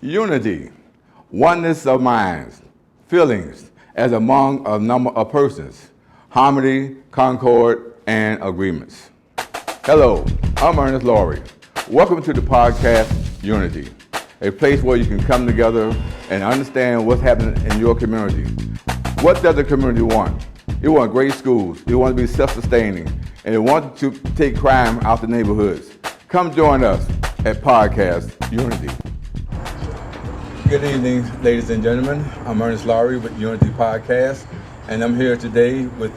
Unity, oneness of minds, feelings as among a number of persons, harmony, concord, and agreements. Hello, I'm Ernest Lowery. Welcome to the podcast Unity, a place where you can come together and understand what's happening in your community. What does the community want? It wants great schools, it wants to be self-sustaining, and it wants to take crime out the neighborhoods. Come join us at Podcast Unity. Good evening, ladies and gentlemen. I'm Ernest Lowery with Unity Podcast, and I'm here today with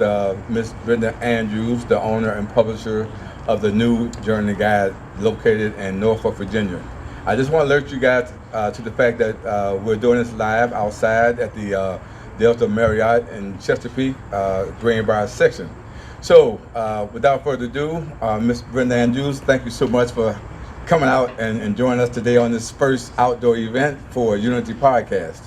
Ms. Brenda Andrews, the owner and publisher of the New Journey Guide located in Norfolk, Virginia. I just want to alert you guys to the fact that we're doing this live outside at the Delta Marriott in Chesapeake, Greenbrier section. So without further ado, Ms. Brenda Andrews, thank you so much for coming out and joining us today on this first outdoor event for Unity Podcast.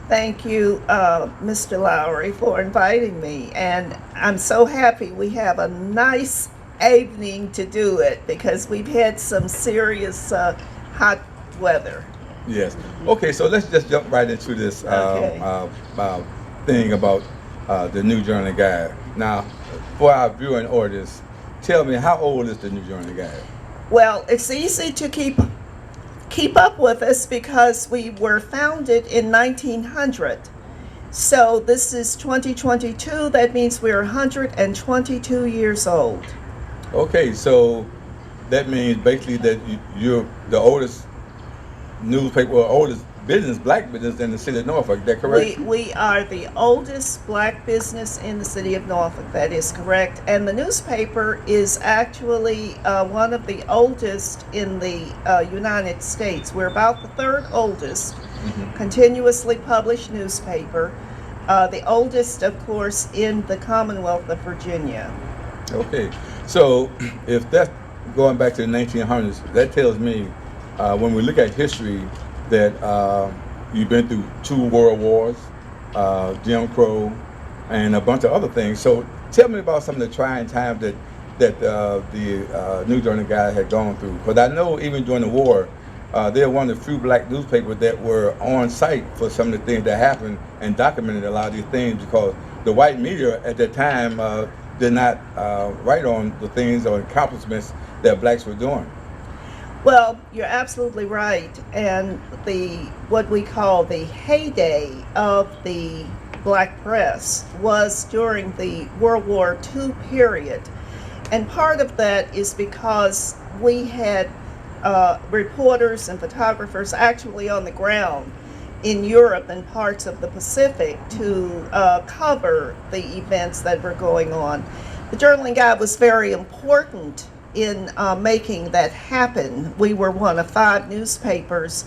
Thank you, Mr. Lowery, for inviting me. And I'm so happy we have a nice evening to do it because we've had some serious hot weather. Yes. Okay, so let's just jump right into this thing about the New Journey Guide. Now, for our viewing audience, tell me, how old is the New Journey Guide? Well, it's easy to keep up with us because we were founded in 1900. So this is 2022. That means we're 122 years old. Okay, so that means basically that you're the oldest newspaper or oldest business, black business in the city of Norfolk. Is that correct? We are the oldest black business in the city of Norfolk. That is correct. And the newspaper is actually one of the oldest in the United States. We're about the third oldest continuously published newspaper. The oldest, of course, in the Commonwealth of Virginia. Okay, so if that's going back to the 1900s, that tells me when we look at history that you've been through 2 world wars, Jim Crow, and a bunch of other things. So tell me about some of the trying times that the New Journey Guide had gone through. Because I know even during the war, they're one of the few black newspapers that were on site for some of the things that happened and documented a lot of these things, because the white media at that time did not write on the things or accomplishments that blacks were doing. Well, you're absolutely right. And what we call the heyday of the black press was during the World War II period. And part of that is because we had reporters and photographers actually on the ground in Europe and parts of the Pacific to cover the events that were going on. The Journaling Guide was very important in making that happen. We were one of 5 newspapers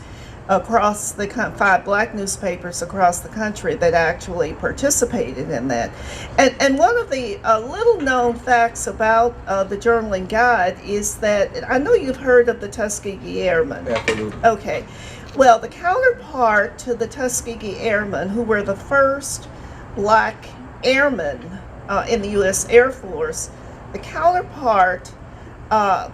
across the 5 black newspapers across the country that actually participated in that. And one of the little known facts about the Journaling Guide is that, I know you've heard of the Tuskegee Airmen. Absolutely. Okay. Well, the counterpart to the Tuskegee Airmen, who were the first black airmen in the U.S. Air Force, the counterpart to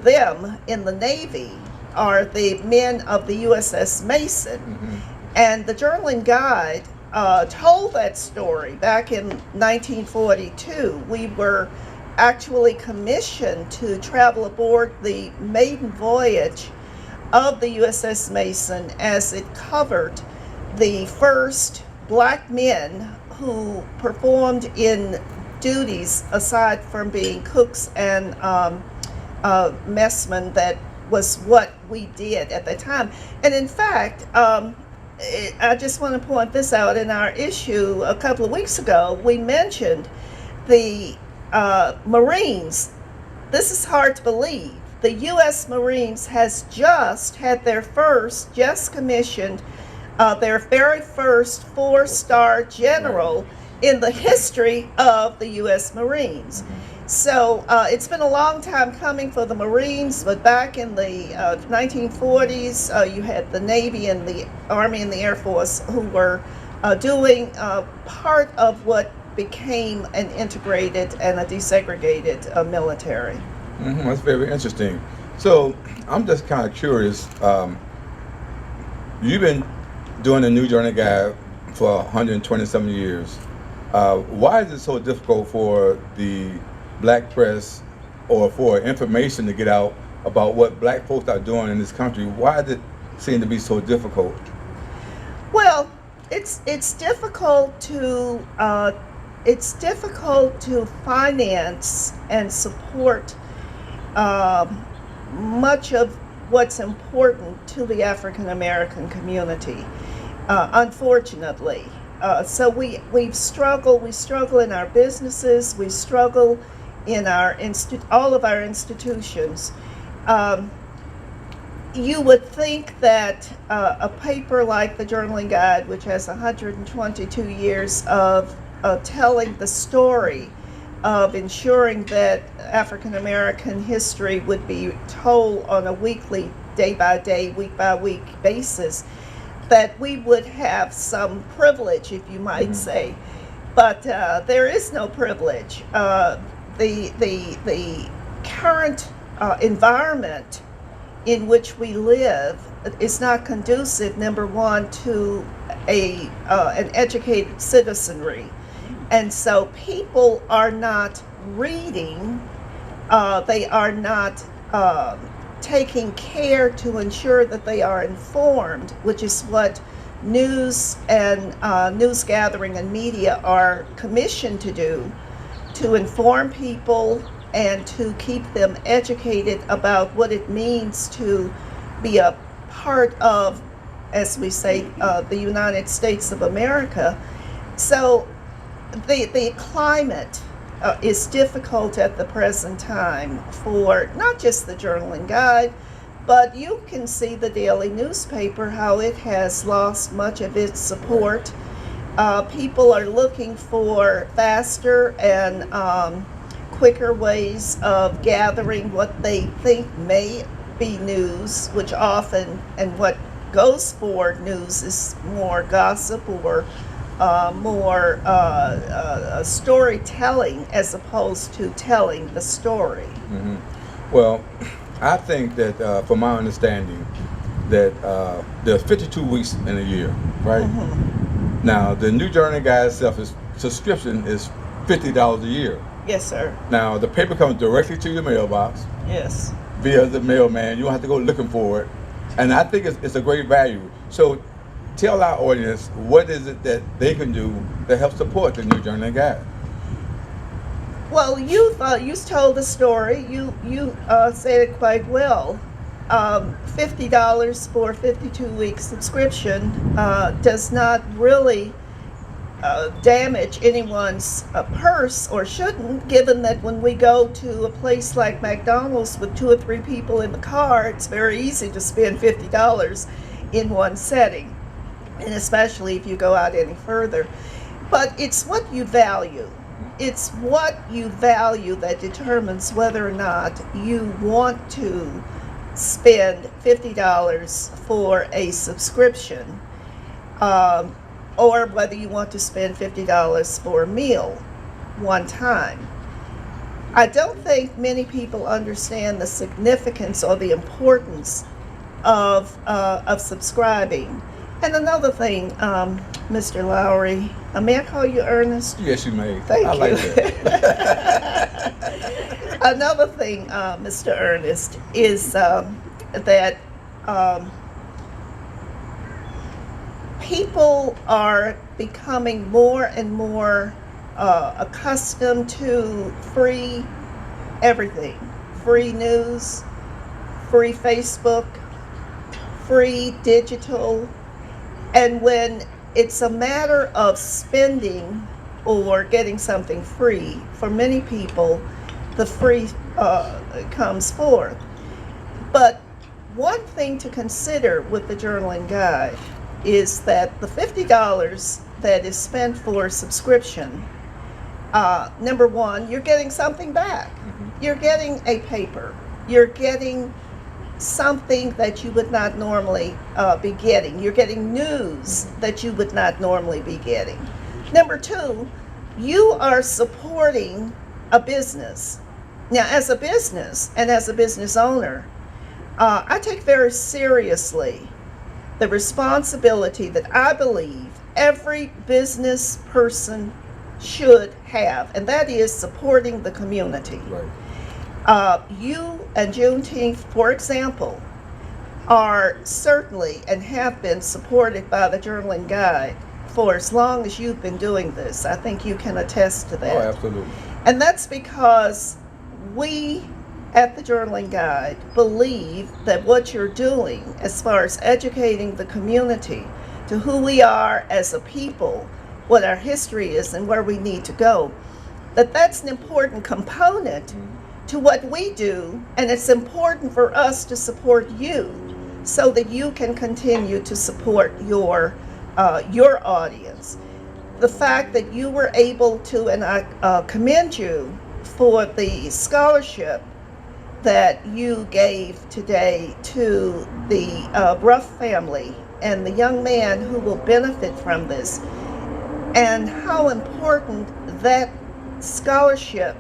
them in the Navy are the men of the USS Mason. And the Journaling Guide told that story back in 1942. We were actually commissioned to travel aboard the maiden voyage of the USS Mason as it covered the first black men who performed in duties aside from being cooks and messmen. That was what we did at the time. And in fact, I just want to point this out. In our issue a couple of weeks ago, we mentioned the Marines. This is hard to believe. The U.S. Marines has just had just commissioned their very first 4-star general in the history of the U.S. Marines. So it's been a long time coming for the Marines, but back in the 1940s, you had the Navy and the Army and the Air Force who were doing part of what became an integrated and a desegregated military. That's very interesting. So I'm just kind of curious, You've been doing the New Journey Guide for 120 some years. Why is it so difficult for the black press or for information to get out about what black folks are doing in this country? Why does it seem to be so difficult? Well, it's difficult to finance and support much of what's important to the African American community. Unfortunately, so we struggle in our businesses, we struggle in our all of our institutions. You would think that a paper like the Journaling Guide, which has 122 years of telling the story of ensuring that African American history would be told on a weekly, day by day, week by week basis, that we would have some privilege, if you might say. But there is no privilege. The current environment in which we live is not conducive, number one, to an educated citizenry. And so people are not reading, they are not taking care to ensure that they are informed, which is what news and news gathering and media are commissioned to do, to inform people and to keep them educated about what it means to be a part of, as we say, the United States of America. So the climate is difficult at the present time for not just the Journaling Guide, but you can see the daily newspaper, how it has lost much of its support. People are looking for faster and quicker ways of gathering what they think may be news, which often, and what goes for news is more gossip or more storytelling as opposed to telling the story. Mm-hmm. Well, I think that, from my understanding, that there's 52 weeks in a year, right? Mm-hmm. Now, the New Journey Guide itself, subscription is $50 a year. Yes, sir. Now, the paper comes directly to your mailbox Yes. via the mailman. You don't have to go looking for it. And I think it's a great value. So tell our audience, what is it that they can do to help support the New Journey Guide? Well, you told the story. You said it quite well. $50 for a 52-week subscription does not really damage anyone's purse, or shouldn't, given that when we go to a place like McDonald's with 2 or 3 people in the car, it's very easy to spend $50 in one setting, and especially if you go out any further. But it's what you value. It's what you value that determines whether or not you want to spend $50 for a subscription, or whether you want to spend $50 for a meal one time. I don't think many people understand the significance or the importance of subscribing. And another thing, Mr. Lowery, may I call you Ernest? Yes, you may. Thank I you. like that. Another thing, Mr. Ernest, is that people are becoming more and more accustomed to free everything. Free news, free Facebook, free digital. And when it's a matter of spending or getting something free, for many people, the free comes forth. But one thing to consider with the Journaling Guide is that the $50 that is spent for subscription, number one, you're getting something back. Mm-hmm. You're getting a paper. You're getting something that you would not normally be getting. You're getting news that you would not normally be getting. Number two, you are supporting a business. Now, as a business and as a business owner, I take very seriously the responsibility that I believe every business person should have, and that is supporting the community. You and Juneteenth, for example, are certainly and have been supported by the Journal and Guide for as long as you've been doing this. I think you can attest to that. Oh, absolutely. And that's because we at the Journal and Guide believe that what you're doing as far as educating the community to who we are as a people, what our history is and where we need to go, that's an important component to what we do, and it's important for us to support you so that you can continue to support your audience. The fact that you were able to, and I commend you for the scholarship that you gave today to the Ruff family and the young man who will benefit from this, and how important that scholarship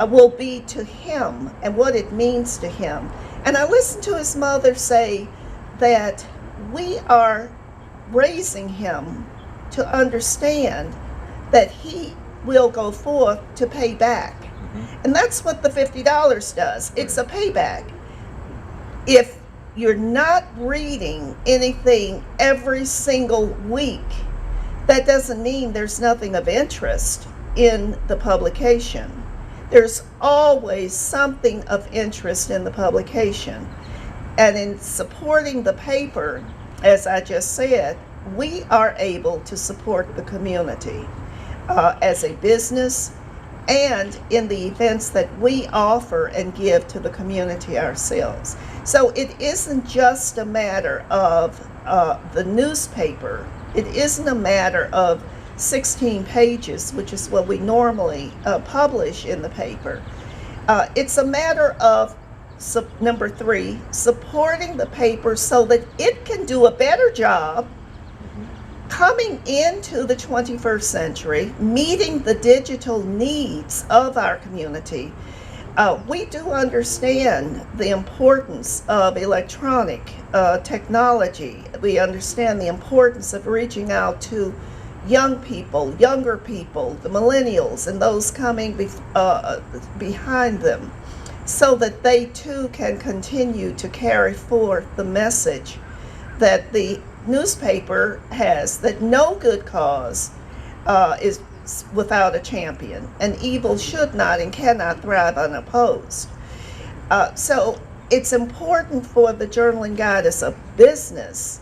will be to him and what it means to him. And I listened to his mother say that we are raising him to understand that he will go forth to pay back. And that's what the $50 does. It's a payback. If you're not reading anything every single week, that doesn't mean there's nothing of interest in the publication. There's always something of interest in the publication. And in supporting the paper, as I just said, we are able to support the community as a business and in the events that we offer and give to the community ourselves. So it isn't just a matter of the newspaper. It isn't a matter of 16 pages, which is what we normally publish in the paper. It's a matter of, number 3, supporting the paper so that it can do a better job coming into the 21st century, meeting the digital needs of our community. We do understand the importance of electronic technology. We understand the importance of reaching out to young people, younger people, the millennials, and those coming behind them, so that they too can continue to carry forth the message that the newspaper has, that no good cause is without a champion, and evil should not and cannot thrive unopposed. So it's important for the Journal and Guide as a business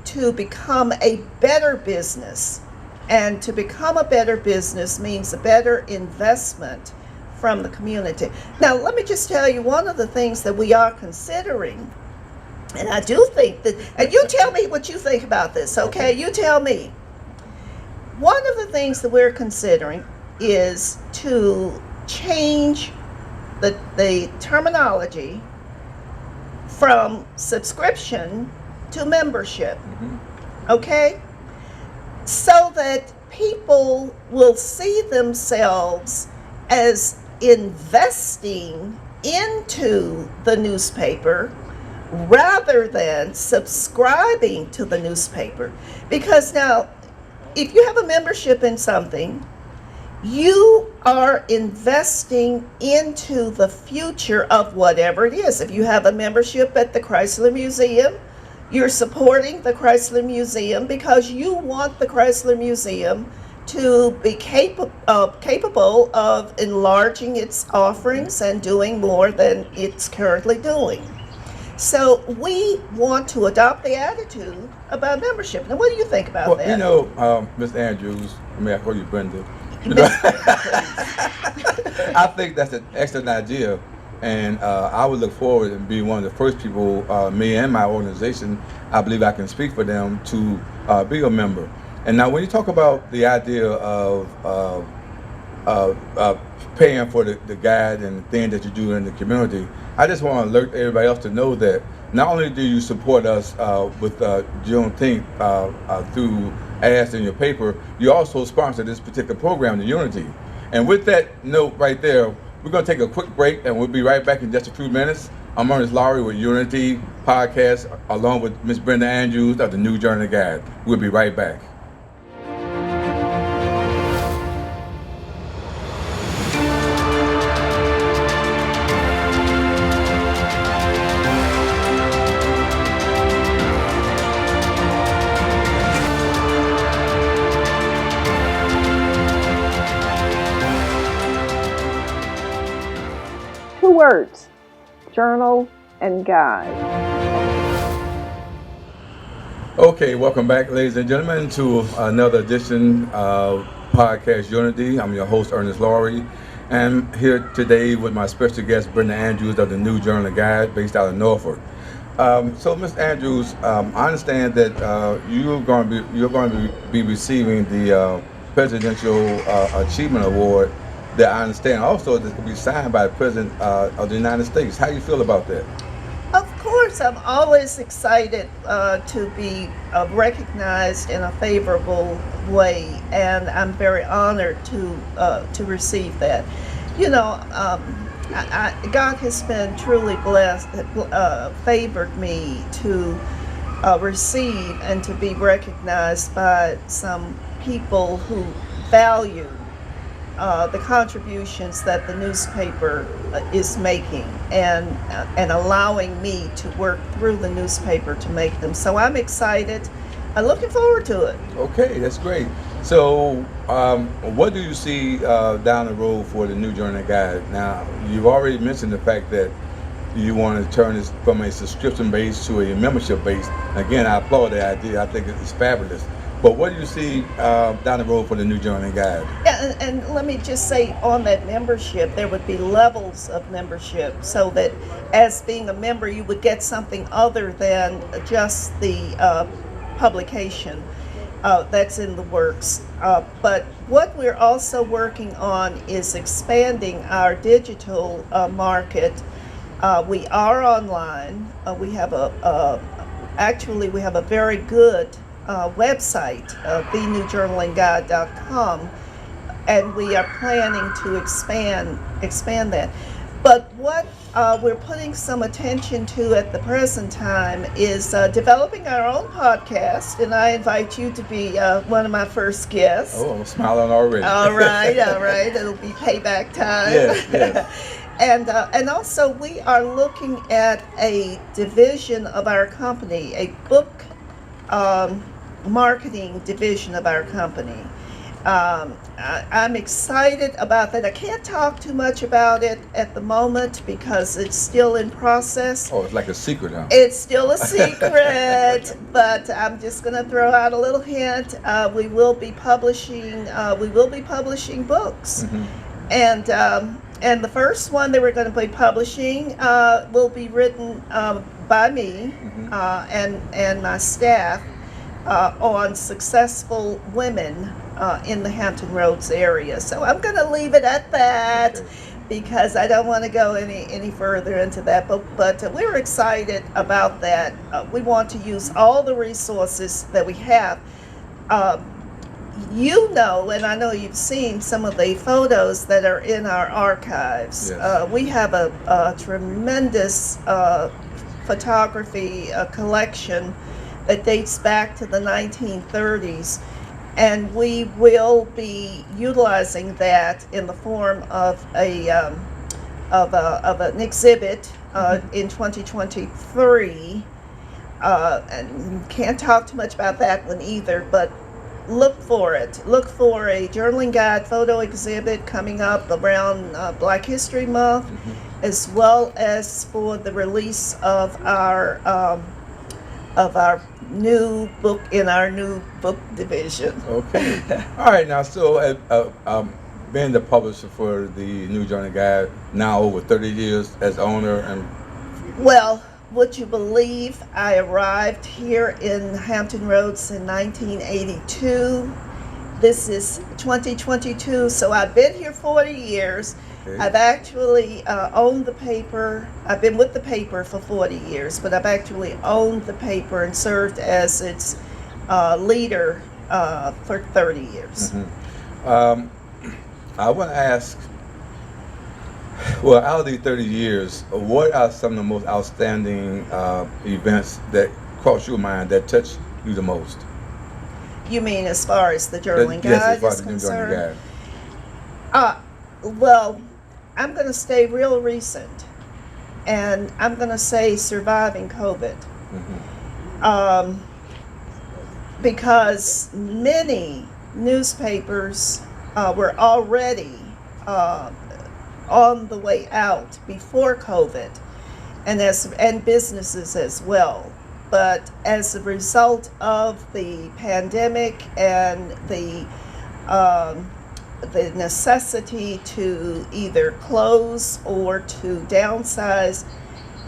to become a better business. And to become a better business means a better investment from the community. Now, let me just tell you one of the things that we are considering, and I do think that, and you tell me what you think about this, okay? You tell me. One of the things that we're considering is to change the terminology from subscription to membership, okay? So that people will see themselves as investing into the newspaper rather than subscribing to the newspaper. Because now, if you have a membership in something, you are investing into the future of whatever it is. If you have a membership at the Chrysler Museum, you're supporting the Chrysler Museum because you want the Chrysler Museum to be capable of enlarging its offerings and doing more than it's currently doing. So we want to adopt the attitude about membership. Now, what do you think about that? Well, you know, Ms. Andrews, I call you Brenda. I think that's an excellent idea. And I would look forward and be one of the first people, me and my organization, I believe I can speak for them, to be a member. And now when you talk about the idea of paying for the guide and things that you do in the community, I just want to alert everybody else to know that not only do you support us with Juneteenth through ads in your paper, you also sponsor this particular program, the Unity. And with that note right there, we're going to take a quick break, and we'll be right back in just a few minutes. I'm Ernest Lowery with Unity Podcast, along with Miss Brenda Andrews of the New Journey Guide. We'll be right back. Two words: journal and guide. Okay, welcome back, ladies and gentlemen, to another edition of Podcast Unity. I'm your host, Ernest Lowery, and I'm here today with my special guest, Brenda Andrews of the New Journal Guide, based out of Norfolk. So, Ms. Andrews, I understand that you're going to be receiving the Presidential Achievement Award. That I understand also that can be signed by the President of the United States. How do you feel about that? Of course, I'm always excited to be recognized in a favorable way, and I'm very honored to receive that. You know, God has been truly blessed, favored me to receive and to be recognized by some people who value the contributions that the newspaper is making, and allowing me to work through the newspaper to make them. So I'm excited. I'm looking forward to it. Okay, that's great. So, what do you see down the road for the New Journal Guide? Now, you've already mentioned the fact that you want to turn this from a subscription base to a membership base. Again, I applaud the idea. I think it's fabulous. But what do you see down the road for the New Journal Guide? Yeah, and let me just say, on that membership, there would be levels of membership, so that as being a member, you would get something other than just the publication that's in the works. But what we're also working on is expanding our digital market. We are online. We have we have a very good website, thenewjournalandguide.com, and we are planning to expand that. But what we're putting some attention to at the present time is developing our own podcast, and I invite you to be one of my first guests. Oh, I'm smiling already. All right. It'll be payback time. Yes. And also, we are looking at a division of our company, a book marketing division of our company. I'm excited about that. I can't talk too much about it at the moment because it's still in process. Oh, it's like a secret, huh? It's still a secret, but I'm just going to throw out a little hint. We will be publishing books, and the first one that we're going to be publishing will be written by me and my staff on successful women in the Hampton Roads area. So I'm going to leave it at that, because I don't want to go any further into that. But we're excited about that. We want to use all the resources that we have. And I know you've seen some of the photos that are in our archives. Yes. We have a tremendous photography collection that dates back to the 1930s, and we will be utilizing that in the form of an exhibit in 2023. And can't talk too much about that one either, but look for it. Look for a journaling guide photo exhibit coming up around Black History Month, as well as for the release of our new book in our new book division. Okay. All right. Now, so being the publisher for the New Journal Guide now over 30 years as owner, and Well, would you believe I arrived here in Hampton Roads in 1982? This is 2022, so I've been here 40 years. Okay. I've actually owned the paper. I've been with the paper for 40 years, but I've actually owned the paper and served as its leader for 30 years. I want to ask, Well, out of these 30 years, what are some of the most outstanding events that cross your mind that touch you the most? You mean as far as the journaling Yes, as guide far is as the New Journey concerned? Guide. Well, I'm going to stay real recent, and I'm going to say surviving COVID. Because many newspapers were already on the way out before COVID, and businesses as well. But as a result of the pandemic and the necessity to either close or to downsize,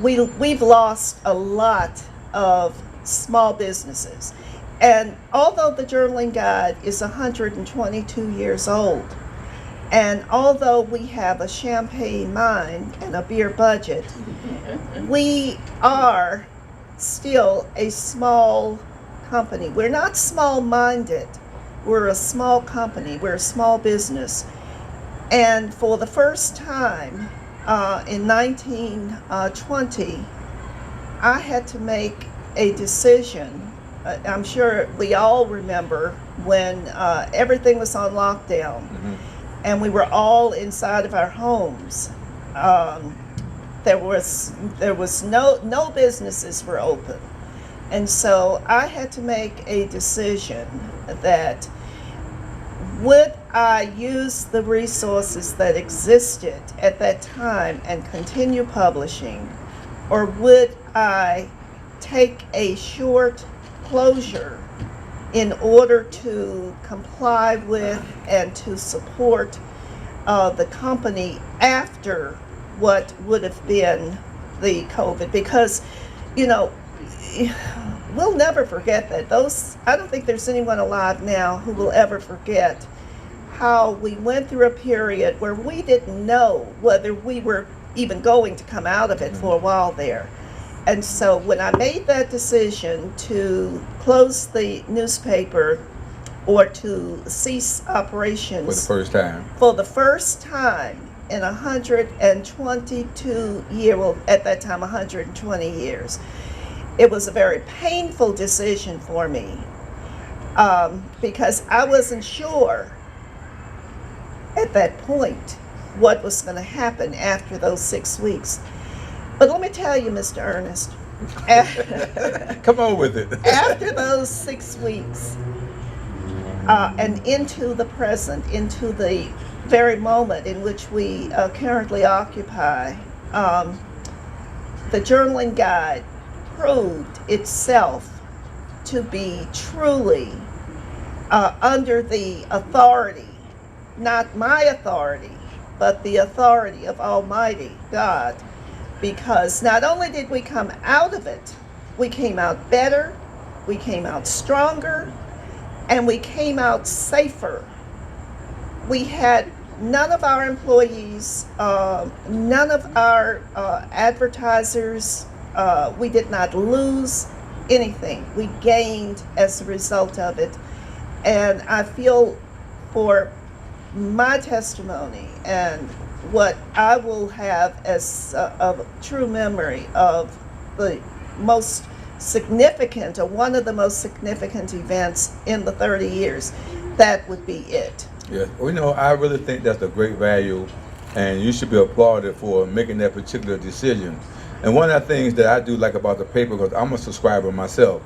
we've lost a lot of small businesses. And although the journaling guide is 122 years old, and although we have a champagne mind and a beer budget, we are still a small company. We're not small-minded. We're a small company. We're a small business. And for the first time in 1920, I had to make a decision. I'm sure we all remember when everything was on lockdown and we were all inside of our homes. There was no businesses were open. And so I had to make a decision that would I use the resources that existed at that time and continue publishing, or would I take a short closure in order to comply with and to support the company after what would have been the COVID? Because, we'll never forget that. I don't think there's anyone alive now who will ever forget how we went through a period where we didn't know whether we were even going to come out of it for a while there. And so when I made that decision to close the newspaper or to cease operations For the first in time. 122 years, well, at that time 120 years, it was a very painful decision for me because I wasn't sure at that point what was going to happen after those 6 weeks. But let me tell you, Mr. Ernest, Come on with it. after those 6 weeks and into the present, into the very moment in which we currently occupy, the journaling guide proved itself to be truly under the authority, not my authority, but the authority of Almighty God. Because not only did we come out of it, we came out better, we came out stronger, and we came out safer. We had none of our employees, none of our advertisers, we did not lose anything. We gained as a result of it. And I feel for my testimony and what I will have as a true memory of the most significant, or one of the most significant events in the 30 years, that would be it. Yes. Well, I really think that's a great value, and you should be applauded for making that particular decision. And one of the things that I do like about the paper, because I'm a subscriber myself,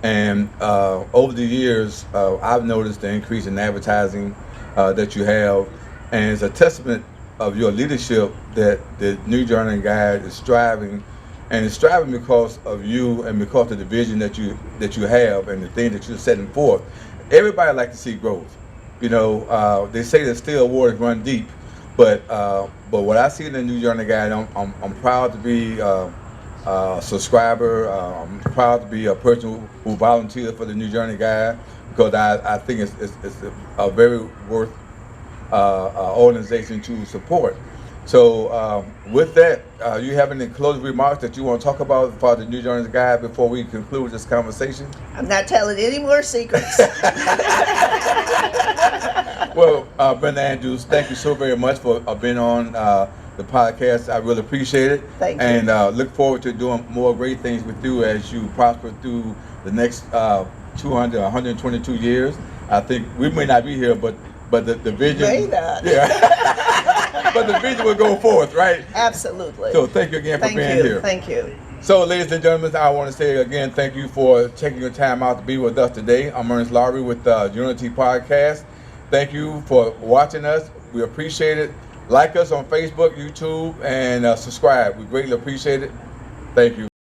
and over the years, I've noticed the increase in advertising that you have, and it's a testament of your leadership that the New Journey Guide is striving, and it's striving because of you and because of the vision that you have and the things that you're setting forth. Everybody like to see growth. They say that still waters run deep, but what I see in the New Journey Guide, I'm proud to be a subscriber. I'm proud to be a person who volunteered for the New Journey Guide, because I think it's a very worth organization to support. So with that, you have any closing remarks that you want to talk about for the New Journey Guide before we conclude this conversation? I'm not telling any more secrets. Well, Brenda Andrews, thank you so very much for being on the podcast. I really appreciate it. Thank you. And look forward to doing more great things with you as you prosper through the next 200, 122 years. I think we may not be here, but the vision. May not. Yeah. But the vision will go forth, right? Absolutely. So thank you again for being here. Thank you. So, ladies and gentlemen, I want to say again, thank you for taking your time out to be with us today. I'm Ernest Lowery with Unity Podcast. Thank you for watching us. We appreciate it. Like us on Facebook, YouTube, and subscribe. We greatly appreciate it. Thank you.